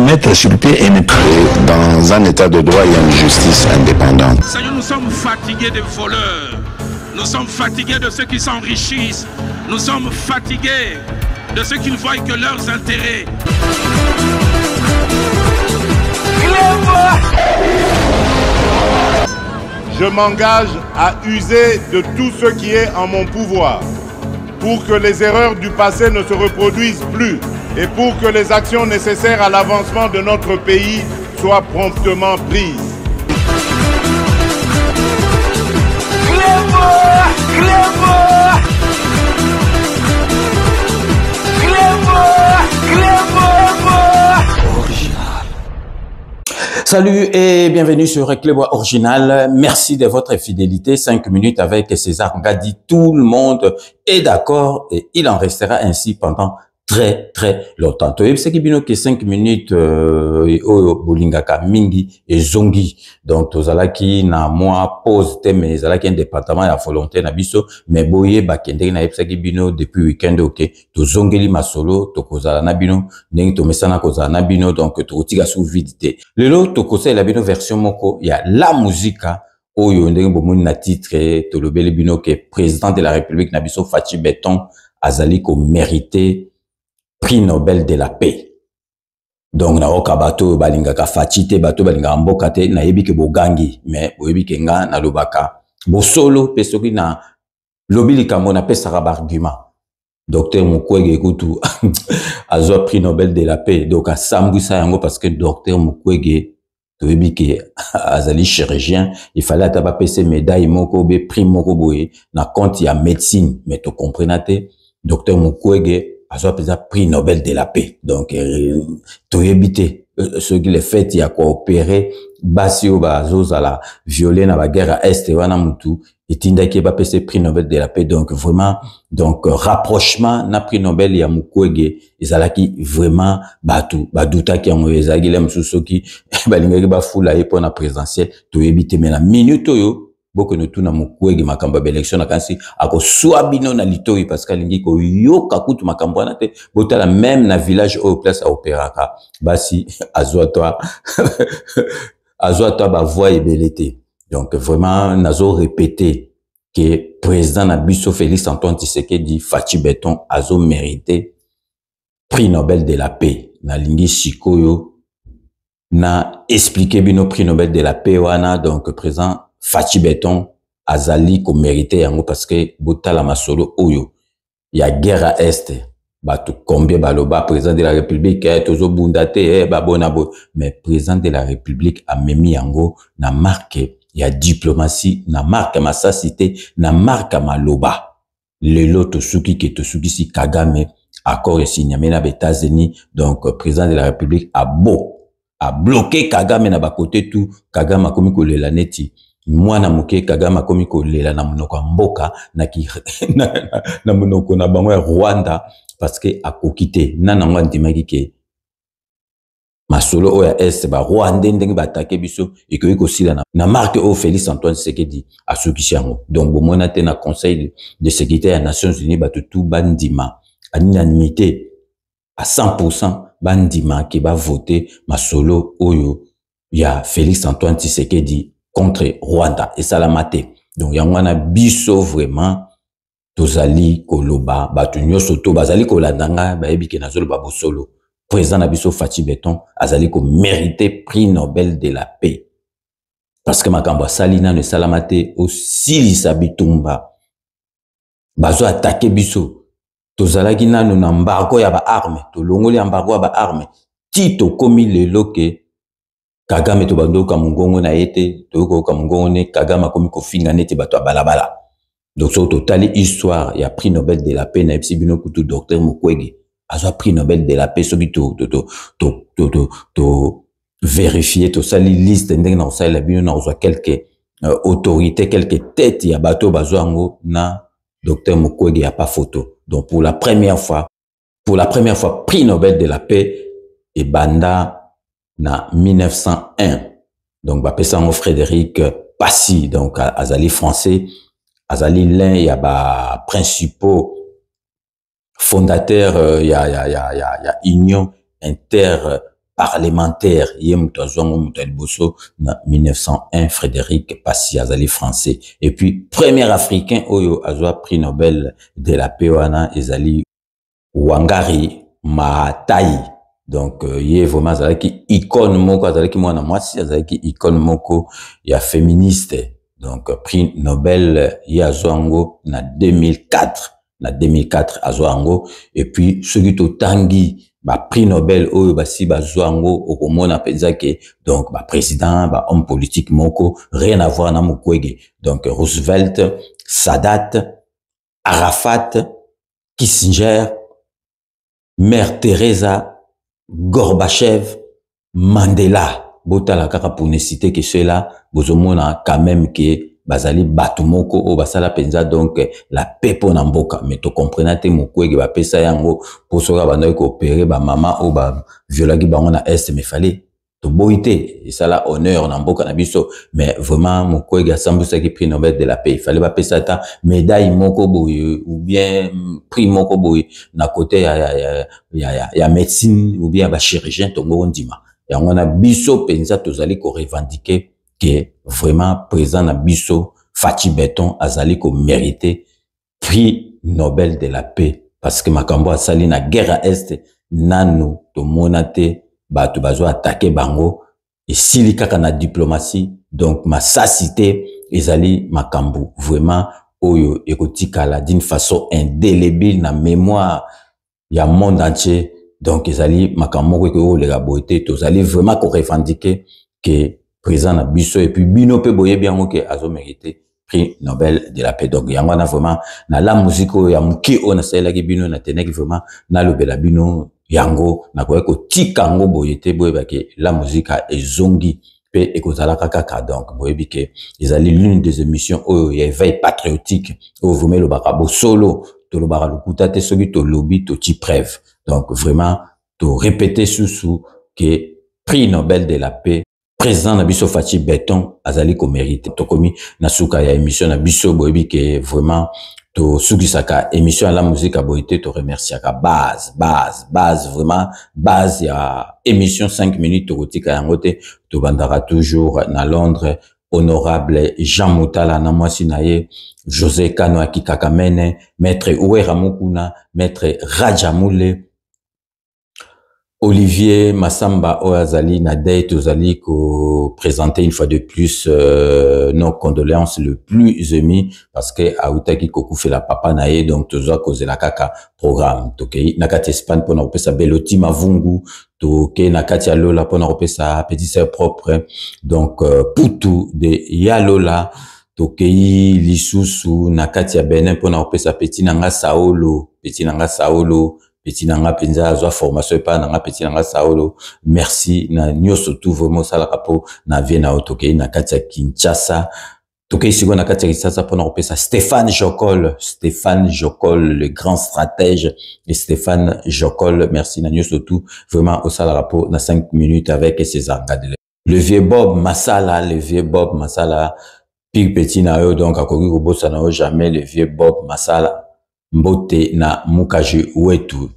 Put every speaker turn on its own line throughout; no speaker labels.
mettre sur pied et dans un état de droit, il y a une justice indépendante.
Seigneur, nous sommes fatigués des voleurs. Nous sommes fatigués de ceux qui s'enrichissent. Nous sommes fatigués de ceux qui ne voient que leurs intérêts.
Je m'engage à user de tout ce qui est en mon pouvoir pour que les erreurs du passé ne se reproduisent plus et pour que les actions nécessaires à l'avancement de notre pays soient promptement prises.
Salut et bienvenue sur Clébois Original. Merci de votre fidélité. 5 minutes avec César Ngadi. Tout le monde est d'accord et il en restera ainsi pendant très longtemps. C'est que 5 minutes bolingaka mingi et zongi. Donc tozalaki na moi pause te mais zalaki un département ya volonté na biso mais boye bakende na epsaki bino depuis week-end ok to zongeli masolo to kozala na bino ndenge to mesana kozala na bino donc to tika sous vidité. Lelo to kosela bino version moko ya la musica oyo ndenge bomoni na titre to lobeli bino ke président de la République na biso Fachi Beton azali ko mérité prix Nobel de la paix. Donc na oka bato balingaka Fachi te bato balingaka mboka te na yebi ke bogangi mais boyebi ke nga na lobaka bo solo pesoki na lobili kambo na pesaka ba argument. Docteur Mukwege kutu azwa prix Nobel de la paix donc asambwisa yango parce que docteur Mukwege toyebi ke azali chirurgien il fallait ataba pese médaille moko be prix moko boye na compte ya médecine mais to comprenate docteur Mukwege azwa pesa prix Nobel de la paix donc toyebite ce qui les fait il a coopéré basi o bazozala violé na ba guerre à est wana mutu etinda ki ba pesa prix Nobel de la paix donc vraiment donc rapprochement na prix Nobel ya Mukwege ezalaki vraiment batu baduta ki yango ezaki le mususu ki balingaki ba fula e pona présidentiel toyebite mais na minute oyo boko no tuna Mukwege makambo ba élection na kansi ako swabino na litori parce que lingi ko yoka kutu makambo na te botala même na village au place à opéraka basi azwa toi ba voix ebelete donc vraiment nazo répéter que président na biso Félix Antoine Tshisekedi Fachi Beton azo mérité prix Nobel de la paix na lingi sikoyo na expliquer bino prix Nobel de la paix wana donc président Fachi Beton azali ko mérité yango parce que botala masolo oyo ya guerre à est bato combien baloba président de la République tozo bundate babona bo mais président de la République a memi yango na marque ya diplomatie na marque masasité na marque maloba lelo tosuki ke tosuki si Kagame accord signé na États-Unis donc président de la République a bloqué Kagame na ba côté tout Kagame akomi ko lela neti mwana muke Kagame akomi ko lela na munoko mboka na ki na munoko na bango ya Rwanda parce que akokite nana ngwa ndimaki ke masolo oya est ba Rwanda ndenge batake biso ikoyi ko sila na marque au Félix Antoine Tshisekedi asukisi yango donc bomona te na conseil de sécurité des Nations Unies batu tout bandima à l'unanimité à 100% bandima qui va voter masolo oyo ya Félix Antoine Tshisekedi contre Rwanda et Salamate. Donc yangwana biso vraiment tozali koloba batu nyoso to bazali kolandanga bayebi ke nazolo babo solo président na biso Fachi Beton azali ko mérité prix Nobel de la paix parce que makambo salina ne Salamate aussi lisabitumba bazo attaquer biso tozalaki nanu na embargo ya ba arme to longoli embargo ya ba arme tito komi lelo ke Kagame to bandoka mungongo na yete to ko mungongo ne Kagame komi ko finga neti bato balabala donc so totali histoire ya prix Nobel de la paix na epsibino kutu docteur Mukwege azwa prix Nobel de la paix soki to vérifier to sali liste ndenge na osala bino na ozwa quelques autorités quelques têtes ya bato bazwango na docteur Mukwege ya pas photo donc pour la première fois prix Nobel de la paix et banda na 1901 donc bapesa Frédéric Passy donc azali français azali l'un ya ba principaux fondateurs ya union parlementaire ye mutu azwango mutu liboso na 1901 Frédéric Passy azali français et puis premier africain oyo azwa prix Nobel de la paix wana ezali Wangari Maathai. Donc ye vraiment azalaki icône moko, azalaki mwana mwasi, azalaki icône moko ya féministe. Donc prix Nobel ye azwango na 2004 na 2004 azwango et puis soki totangi ba prix Nobel oyo basi bazwango okomona penza ke donc ba président ba homme politique moko rien à voir na Mukwege. Donc Roosevelt, Sadat, Arafat, Kissinger, Mère Teresa, Gorbachev, Mandela, botala kaka pour ne citer que ceux-là, bozomona quand même que bazali batumoko o basala penza donc la paix pour namboka, mais to comprenate Mukwege ba pesa yango pour soka banda ko opérer ba mama o ba violaki bango na est mais fallait to boité et ça la honneur namboka na biso, mais vraiment Mukwege asambusa ki prix Nobel de la paix, il fallait ba pesa ta médaille moko boye ou bien prix moko boye na côté ya médecine ou bien ba chirurgien tongo ndima ya ngona biso penza tozali ko revendiquer que vraiment présent na biso Fachi Beton azali ko mérité prix Nobel de la paix parce que makambo asali na guerre à est nanu to monate bato bazo attaquer bango et sili kaka na diplomatie donc ma sacité ezali makambo vraiment oyo ekotikala d'une façon indélébile na mémoire ya monde entier. Donc ezali makambo ko le gaboté tozali vraiment ko revendiquer que présent na biso et puis bino pe boye bien que azo mérité prix Nobel de la paix. Donc yango na vraiment na la musique ya muki on sala ki bino na teneki vraiment na lobela bino yango na ko tikango boye te boye ba ke la musique a ezongi pe ekozala kaka. Donc boye bi ke ezali l'une des émissions au éveil patriotique au vous met le bakabo solo to lo baka lukuta te soki to lobby to ti preuve. Donc vraiment to répéter sous que prix Nobel de la paix président na biso Fachi Beton azali ko mérite to komi na suka ya émission na biso boyebi ke vraiment to sukisaka émission à la musique a boité to remerciaka base vraiment base ya émission 5 minutes to kotika yango te to bandara toujours na Londres honorable Jean Moutala na mwasi na ye José Kano Akikakamene, maître Ouera Mukuna, maître Rajamoule, Olivier Massamba Oazali Nadei Tozali ko présenter une fois de plus nos condoléances le plus émis parce que Aoutaki Koku fait la papa nae donc tozo cause la kaka programme tokei nakati Espagne pour na sa Beloti Mavungu toke nakati Lola pour na sa petit sœur propre donc Putu de Yalola tokei lisusu nakati ya Benin pour na sa petit nanga Saolo petit nanga penza azwa formation pa nanga petit nanga Saolo merci na nyoso tout vraiment ça la capo na vie na otoke na kati ya Kinshasa toke sigo na kati ya Kinshasa pour na repesa Stéphane Jokol le grand stratège et Stéphane Jokol merci na nyoso tout vraiment au sala capo na 5 minutes avec César Gadele le vieux Bob Massala pire petit na yo donc akoki ko bossa na jamais le vieux Bob Massala mbote na mukaji wetu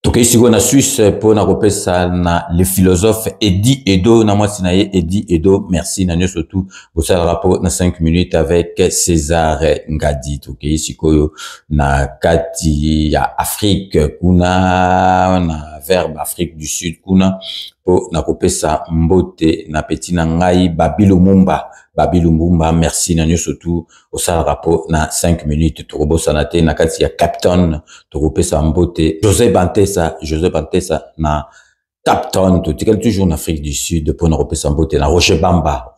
toke sigo na Suisse pour na kopesa na le philosophe Eddie Edo na mwasi na ye Eddie Edo merci na nyo surtout au sala rapport na 5 minutes avec César Ngadi toke sikoyo na kati ya Afrique kuna na verbe Afrique du Sud kuna po na kopesa mbote na petit na ngai Babilou Mumba, merci na nyo surtout au sala rapport na 5 minutes turobo sanate na kati ya Captain turopesa mbote José Bantessa na Captain totikel toujours en Afrique du Sud pour na repesa mbote na Roger Bamba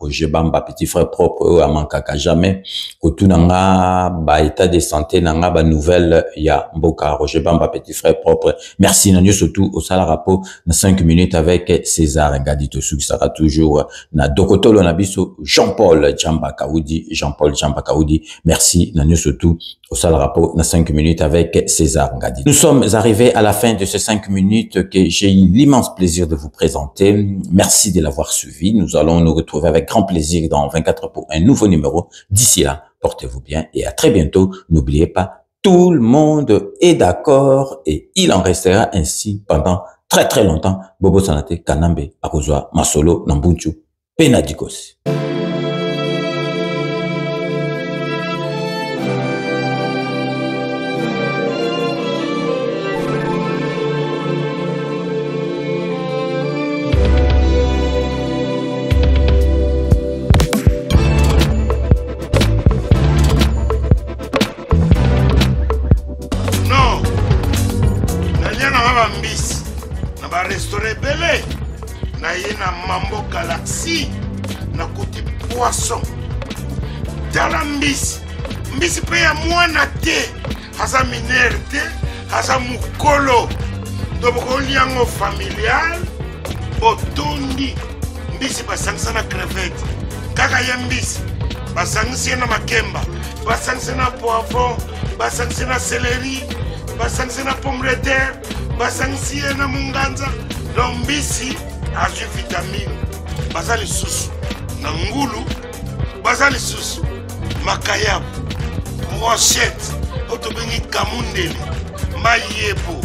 petit frère propre a mankaka jamais kotunanga ba état de santé nanga ba nouvelle ya mboka Roger Bamba petit frère propre merci na nyo surtout au sala rapport na 5 minutes avec César Ngadi to sera toujours na dokotolo na biso Jean-Paul Jamba Kaoudi merci na nyo surtout au sala rapport na 5 minutes avec César Ngadi. Nous sommes arrivés à la fin de ces 5 minutes que j'ai eu l'immense plaisir de vous présenter. Merci de l'avoir suivi. Nous allons nous retrouver avec grand plaisir dans 24 heures pour un nouveau numéro. D'ici là, portez-vous bien et à très bientôt. N'oubliez pas, tout le monde est d'accord et il en restera ainsi pendant très très longtemps Bobo Sanate Kanambe akozwa masolo na Mbunchu pena dikosi.
Mambo Galaxy na côté poisson dans la mbisi pe ya mwana te haza minere te haza mukolo ndoboko liango familial botondi mbisi basangisa na crevette kaka ya mbisi basangisa na makemba basangisa na poivron basangisa na céleri basangisa na pomme de terre basangisa na munganza lombisi azu vitamine bazali susu na ngulu bazali susu makayabu brochette otobengi kamundeli mayebo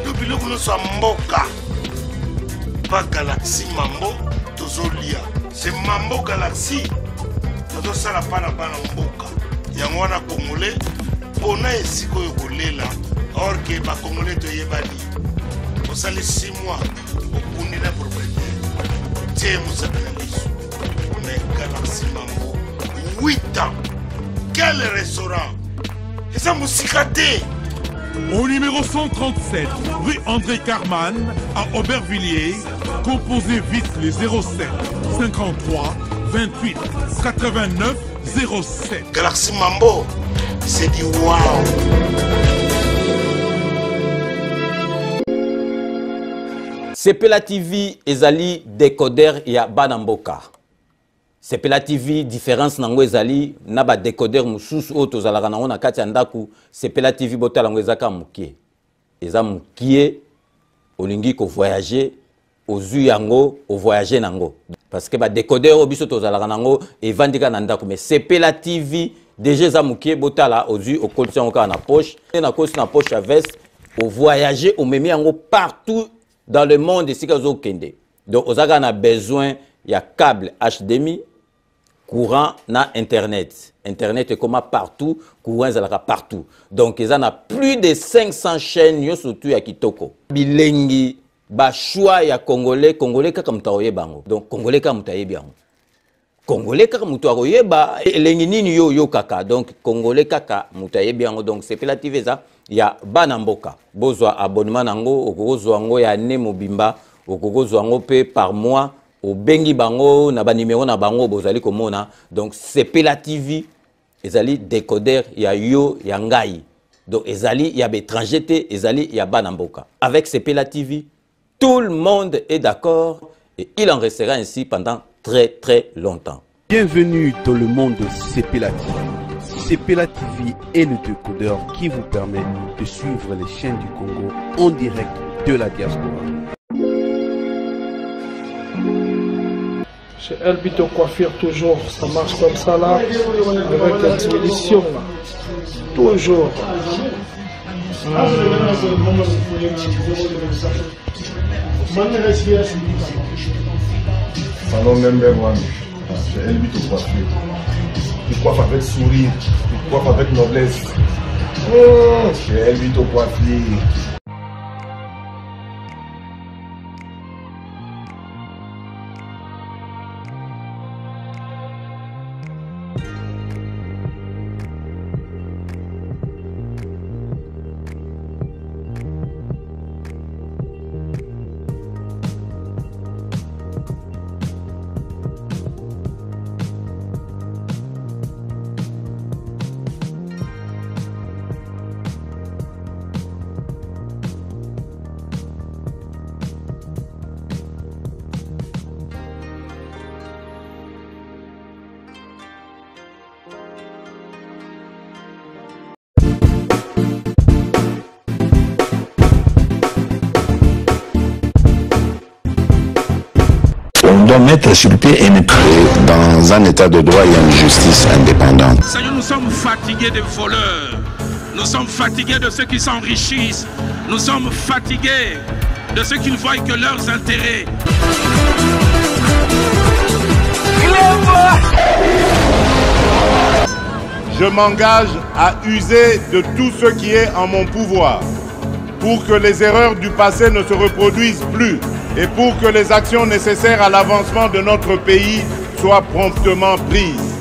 lobiloko nyonso ya mboka pa Galaxy mambo tozolia se mambo Galaxy tozosala pana bana mboka yango wana congolais mpona esika oyo kolela or ke bacongolais toyebani osali 6 mois okundi na propriétaire tie mosakana liso mais Galaxy mambo 8 ans quel restaurant eza mosika te.
Au numéro 137, rue André Carman, à Aubervilliers, composez vite les 07 53 28 89 07.
Galaxy Mambo, c'est du wow.
Sepela TV ezali décodeur ya Banamboka. Sepela TV différence nango ezali na ba décodeur mususu o tozalaka nango na kati ya ndaku. Sepela TV botala ngo ezaka mukie. Eza mukie olingi ko voyager ozu yango o voyager nango. Parce que ba décodeur o biso tozalaka nango evandika na ndaku mais Sepela TV déjà eza mukie botala ozu o koltia ngo na poche na kosi na poche à veste o voyager o memi yango partout dans le monde ici kazo kende. Donc ozaka na besoin ya câble HDMI courant na internet. Internet est comme partout, courant est partout. Donc ils en a plus de 500 chaînes surtout ya kitoko. Bilengi ba choix ya congolais kaka mutaoye bango. Donc congolais kaka mutaye bien. Congolais kaka mutaoye ba elengi nini yo kaka. Donc congolais kaka mutaye bien. Donc c'est Sepela TV ça ya Banamboka. Bozwa abonnement nango okozwa ngo ya ne mobimba okozwa ngo pe par mois. Au bengi bango na ba numéro na bango bozali komona. Donc Sepela TV ezali décodeur ya yo ya ngai. Donc ezali ya étranger te ezali ya Banamboka. Avec Sepela TV tout le monde est d'accord et il en restera ainsi pendant très très longtemps.
Bienvenue dans le monde de Sepela TV. Sepela TV est le décodeur qui vous permet de suivre les chaînes du Congo en direct de la diaspora.
Chez Elbito Coiffure, toujours, ça marche comme ça là, avec la expédition là. Toujours.
Salon number 1, chez Elbito Coiffure. Tu coiffes avec sourire, tu coiffes avec noblesse. Chez Elbito Coiffure.
On doit mettre sur pied une créer dans un état de droit et une justice indépendante.
Seigneur, nous sommes fatigués des voleurs. Nous sommes fatigués de ceux qui s'enrichissent. Nous sommes fatigués de ceux qui ne voient que leurs intérêts.
Je m'engage à user de tout ce qui est en mon pouvoir pour que les erreurs du passé ne se reproduisent plus et pour que les actions nécessaires à l'avancement de notre pays soient promptement prises.